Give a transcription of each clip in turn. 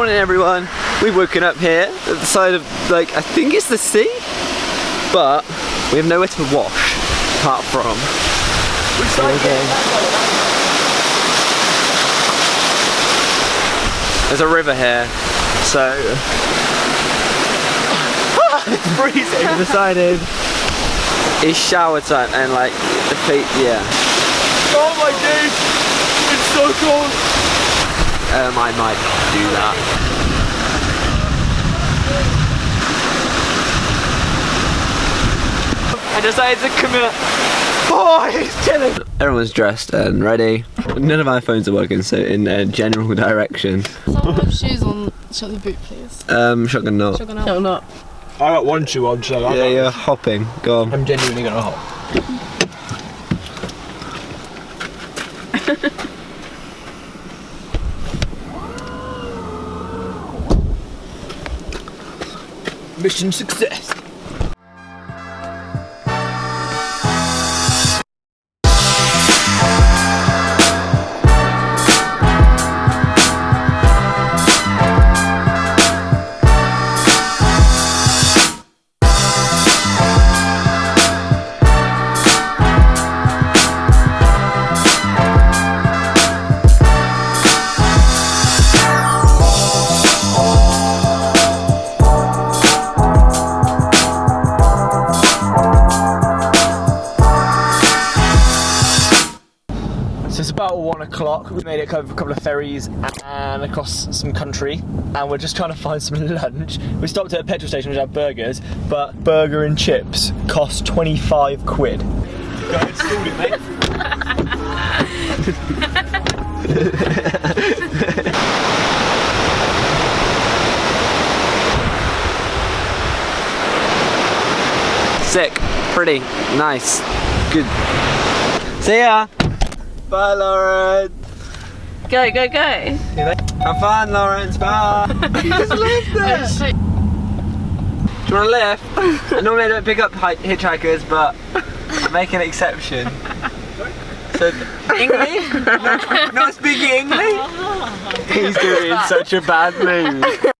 Morning everyone, we've woken up here at the side of, like, I think it's the sea, but we have nowhere to wash apart from. Which side? There's a river here, so it's freezing. We decided it's shower time and like the feet, yeah. Oh my days, it's so cold. I might do that. I decided to commit. Oh, he's chilling. Everyone's dressed and ready. None of our phones are working, so in a general direction. Someone have shoes on. Shut the boot, please. Shotgun not. Shotgun out. No, not. I got one shoe on, so yeah, you're hopping. Go on. I'm genuinely gonna hop. Mission success. So it's about 1 o'clock. We made it over a couple of ferries and across some country, and we're just trying to find some lunch. We stopped at a petrol station which had burgers, but burger and chips cost 25 quid. Go ahead, stalled it, mate. Sick, pretty, nice, good. See ya. Bye, Lauren. Go, go, go. Have fun, Lawrence. Bye. You just left there. Do you want to lift? Normally I don't pick up hitchhikers, but I make an exception. So, English? Not speaking English? He's doing such a bad move.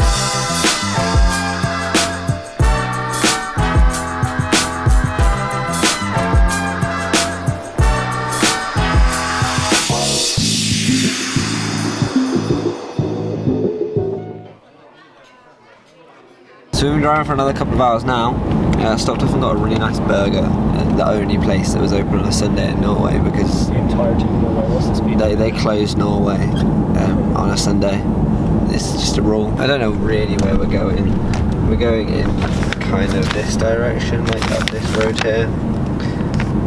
So we've been driving for another couple of hours now. Stopped off and got a really nice burger at the only place that was open on a Sunday in Norway, because The entirety of Norway, what's the speed? they closed Norway on a Sunday. It's just a rule. I don't know really where we're going. We're going in kind of this direction, like up this road here,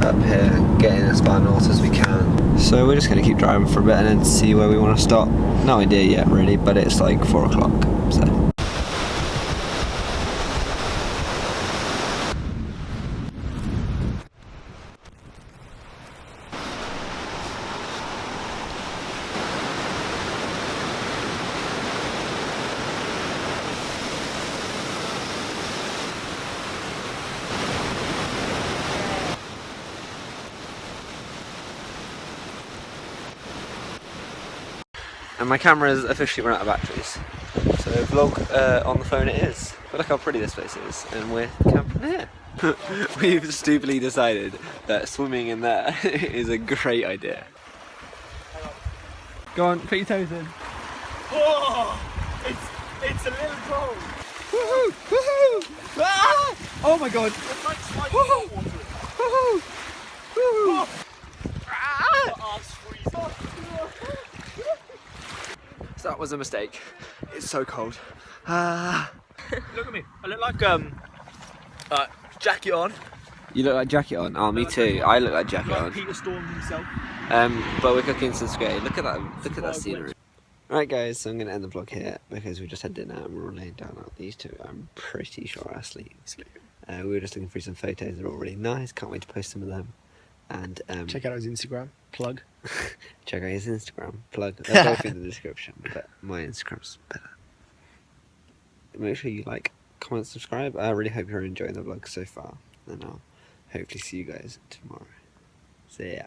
up here, getting as far north as we can. So we're just going to keep driving for a bit and then see where we want to stop. No idea yet really, but it's like 4 o'clock, so. And my camera's officially run out of batteries. So vlog on the phone it is. But look how pretty this place is, and we're camping here. We've stupidly decided that swimming in there is a great idea. Go on, put your toes in. Oh, it's a little cold. Woohoo! Woohoo! Ah! Oh my god! It's like sliding Woohoo! salt water. Woohoo! Woohoo! Ah! Arse freeze. So that was a mistake. It's so cold. Look at me. I look like jacket on. You look like jacket on. Oh, me too. I look like jacket Like on. Peter Storm himself. But we're cooking some spaghetti. Look at that. Look at that scenery. Right, guys. So I'm gonna end the vlog here because we just had dinner and we're all laying down. These two, I'm pretty sure, are asleep. We were just looking through some photos. They're all really nice. Can't wait to post some of them. And Check out his Instagram. Plug. check out his Instagram. Plug. They're both in the description, but my Instagram's better. Make sure you like, comment, subscribe. I really hope you're enjoying the vlog so far, and I'll hopefully see you guys tomorrow. See ya.